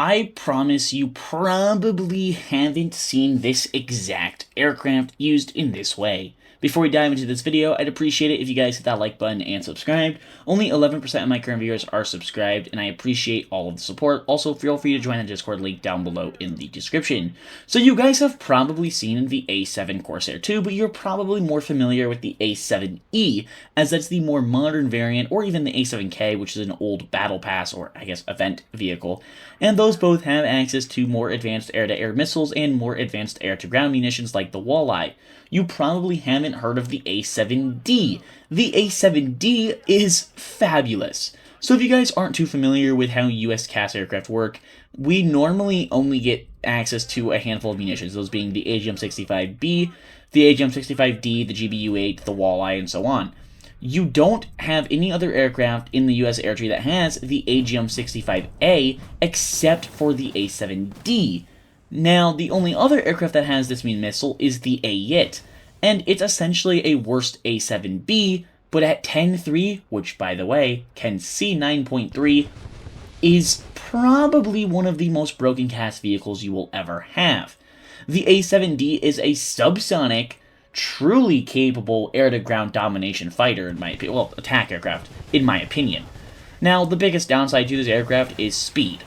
I promise you probably haven't seen this exact aircraft used in this way. Before we dive into this video, I'd appreciate it if you guys hit that like button and subscribed. Only 11% of my current viewers are subscribed, and I appreciate all of the support. Also, feel free to join the Discord link down below in the description. So you guys have probably seen the A7 Corsair 2, but you're probably more familiar with the A7E, as that's the more modern variant, or even the A7K, which is an old battle pass, or I guess event vehicle. And those both have access to more advanced air-to-air missiles and more advanced air-to-ground munitions like the Walleye. You probably haven't heard of the A7D. The A7D is fabulous. So if you guys aren't too familiar with how US CAS aircraft work, we normally only get access to a handful of munitions, those being the AGM-65B, the AGM-65D, the GBU-8, the Walleye, and so on. You don't have any other aircraft in the US air tree that has the AGM-65A except for the A7D. Now, the only other aircraft that has this main missile is the A-YIT, and it's essentially a worse A7B, but at 10.3, which, by the way, can see 9.3, is probably one of the most broken CAS vehicles you will ever have. The A7D is a subsonic, truly capable air-to-ground domination fighter, in my opinion, well, attack aircraft, in my opinion. Now, the biggest downside to this aircraft is speed.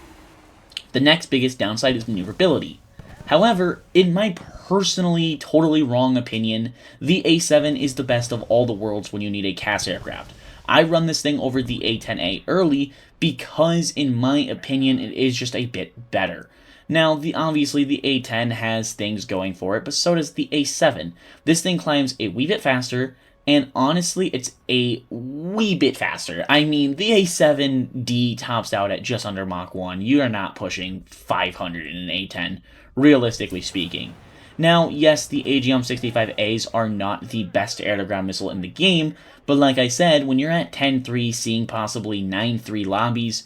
The next biggest downside is maneuverability. However, in my personally totally wrong opinion, the A7 is the best of all the worlds when you need a CAS aircraft. I run this thing over the A10A early because, in my opinion, it is just a bit better. Now, obviously, the A10 has things going for it, but so does the A7. This thing climbs a wee bit faster, and honestly, it's a wee bit faster. I mean, the A7D tops out at just under Mach 1. You are not pushing 500 in an A10, realistically speaking. Now, yes, the AGM-65As are not the best air-to-ground missile in the game, but like I said, when you're at 10.3 seeing possibly 9.3 lobbies,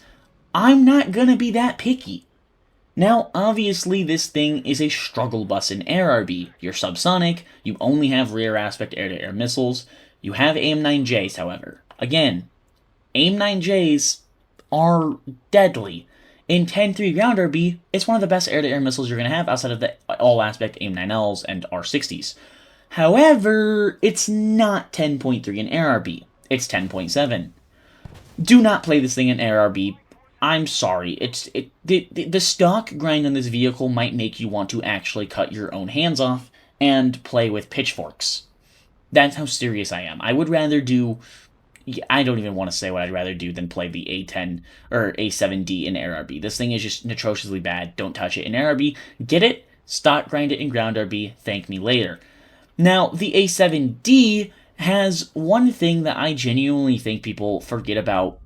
I'm not gonna be that picky. Now, obviously, this thing is a struggle bus in AirRB. You're subsonic, you only have rear aspect air-to-air missiles, you have AIM-9Js, however. Again, AIM-9Js are deadly. In 10.3 ground RB, it's one of the best air-to-air missiles you're going to have outside of the all-aspect AIM-9Ls and R60s. However, it's not 10.3 in AirRB, it's 10.7. Do not play this thing in AirRB. I'm sorry, the stock grind on this vehicle might make you want to actually cut your own hands off and play with pitchforks. That's how serious I am. I would rather do, I don't even want to say what I'd rather do than play the A10 or A7D in AirRB. This thing is just atrociously bad. Don't touch it in AirRB. Get it, stock grind it in ground RB, thank me later. Now, the A7D has one thing that I genuinely think people forget about,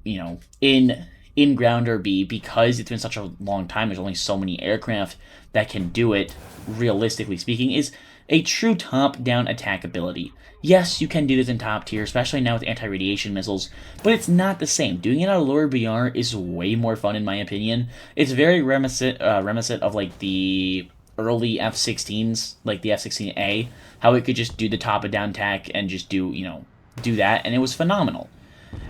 in ground RB, because it's been such a long time, there's only so many aircraft that can do it, realistically speaking, is a true top-down attack ability. Yes, you can do this in top tier, especially now with anti-radiation missiles, but it's not the same. Doing it out of lower BR is way more fun, in my opinion. It's very reminiscent of, like, the early F-16s, like the F-16A, how it could just do the top-down attack and just do that, and it was phenomenal.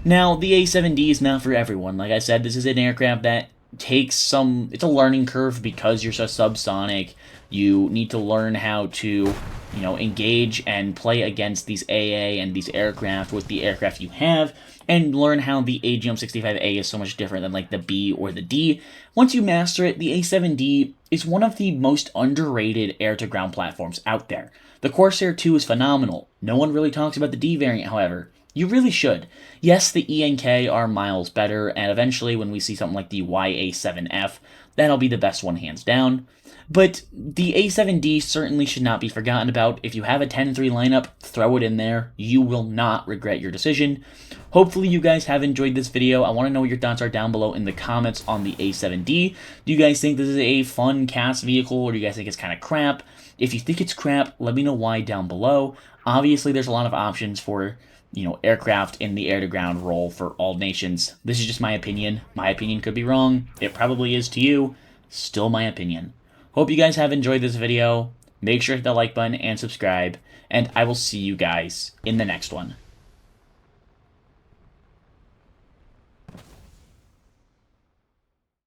Now, the A7D is not for everyone. Like I said, this is an aircraft that takes it's a learning curve because you're so subsonic. You need to learn how to, engage and play against these AA and these aircraft with the aircraft you have, and learn how the AGM-65A is so much different than, like, the B or the D. Once you master it, the A7D is one of the most underrated air-to-ground platforms out there. The Corsair 2 is phenomenal. No one really talks about the D variant, however. You really should. Yes, the E and K are miles better, and eventually when we see something like the YA7F, that'll be the best one hands down. But the A7D certainly should not be forgotten about. If you have a 10-3 lineup, throw it in there. You will not regret your decision. Hopefully you guys have enjoyed this video. I want to know what your thoughts are down below in the comments on the A7D. Do you guys think this is a fun CAS vehicle, or do you guys think it's kind of crap? If you think it's crap, let me know why down below. Obviously, there's a lot of options for aircraft in the air-to-ground role for all nations. This is just my opinion. My opinion could be wrong. It probably is to you. Still my opinion. Hope you guys have enjoyed this video. Make sure to hit the like button and subscribe, and I will see you guys in the next one.